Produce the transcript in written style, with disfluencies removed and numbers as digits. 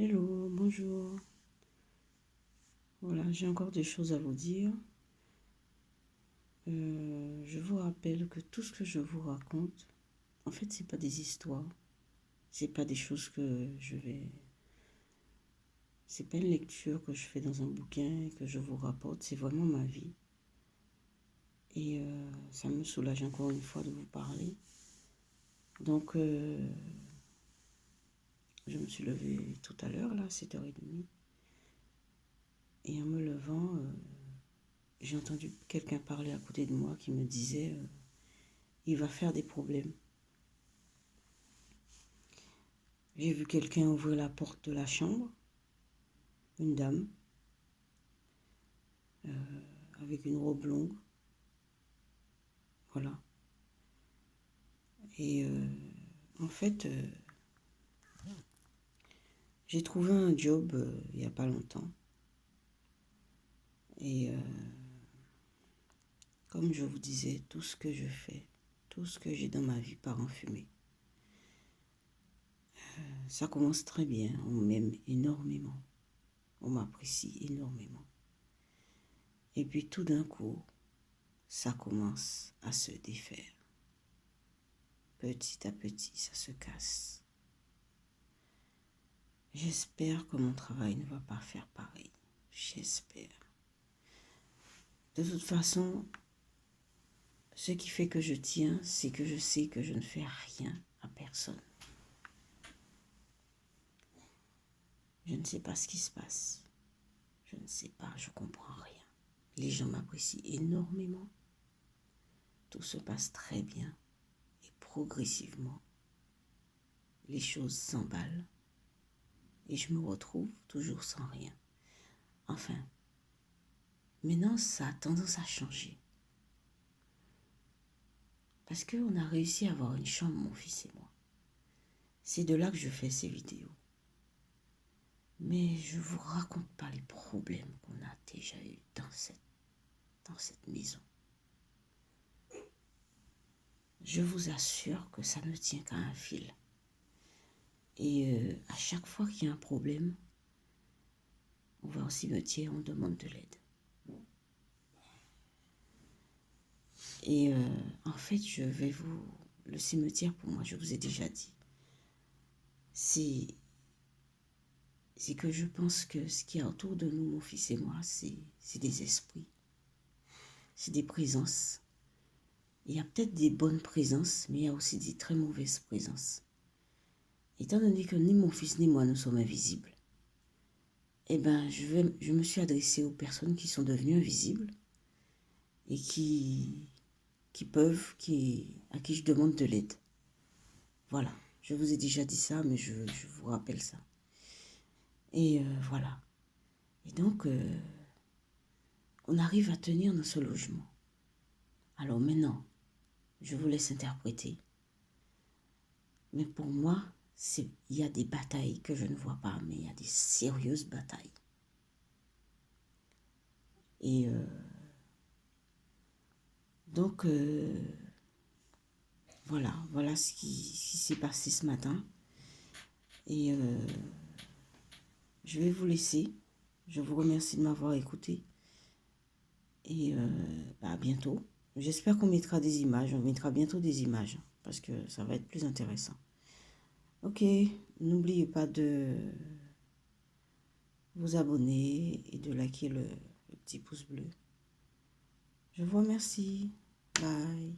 Hello, bonjour. Voilà, j'ai encore des choses à vous dire. Je vous rappelle que tout ce que je vous raconte, en fait, c'est pas des histoires. C'est pas des choses que je vais. C'est pas une lecture que je fais dans un bouquin et que je vous rapporte. C'est vraiment ma vie. Et ça me soulage encore une fois de vous parler. Donc, je me suis levée tout à l'heure, là, 7h30. Et en me levant, j'ai entendu quelqu'un parler à côté de moi qui me disait il va faire des problèmes. J'ai vu quelqu'un ouvrir la porte de la chambre, une dame, avec une robe longue. Voilà. Et en fait, j'ai trouvé un job il n'y a pas longtemps. Et comme je vous disais, tout ce que je fais, tout ce que j'ai dans ma vie part en fumée. Ça commence très bien, on m'aime énormément, on m'apprécie énormément. Et puis tout d'un coup, ça commence à se défaire. Petit à petit, ça se casse. J'espère que mon travail ne va pas faire pareil. J'espère. De toute façon, ce qui fait que je tiens, c'est que je sais que je ne fais rien à personne. Je ne sais pas ce qui se passe. Je ne sais pas, je comprends rien. Les gens m'apprécient énormément. Tout se passe très bien. Et progressivement, les choses s'emballent. Et je me retrouve toujours sans rien. Enfin, maintenant, ça a tendance à changer. Parce qu'on a réussi à avoir une chambre, mon fils et moi. C'est de là que je fais ces vidéos. Mais je ne vous raconte pas les problèmes qu'on a déjà eus dans cette maison. Je vous assure que ça ne tient qu'à un fil. Et à chaque fois qu'il y a un problème, on va au cimetière, on demande de l'aide. Et en fait, le cimetière, pour moi, je vous ai déjà dit, c'est que je pense que ce qui est autour de nous, mon fils et moi, c'est des esprits. C'est des présences. Il y a peut-être des bonnes présences, mais il y a aussi des très mauvaises présences. Étant donné que ni mon fils ni moi ne sommes invisibles, eh ben, je me suis adressée aux personnes qui sont devenues invisibles et à qui je demande de l'aide. Voilà, je vous ai déjà dit ça, mais je vous rappelle ça. Et voilà. Et donc, on arrive à tenir dans ce logement. Alors maintenant, je vous laisse interpréter. Mais pour moi, il y a des batailles que je ne vois pas, mais il y a des sérieuses batailles. Et donc, voilà ce qui s'est passé ce matin. Et je vais vous laisser. Je vous remercie de m'avoir écouté. Et à bientôt. J'espère qu'on mettra des images. On mettra bientôt des images parce que ça va être plus intéressant. Ok, n'oubliez pas de vous abonner et de liker le petit pouce bleu. Je vous remercie. Bye.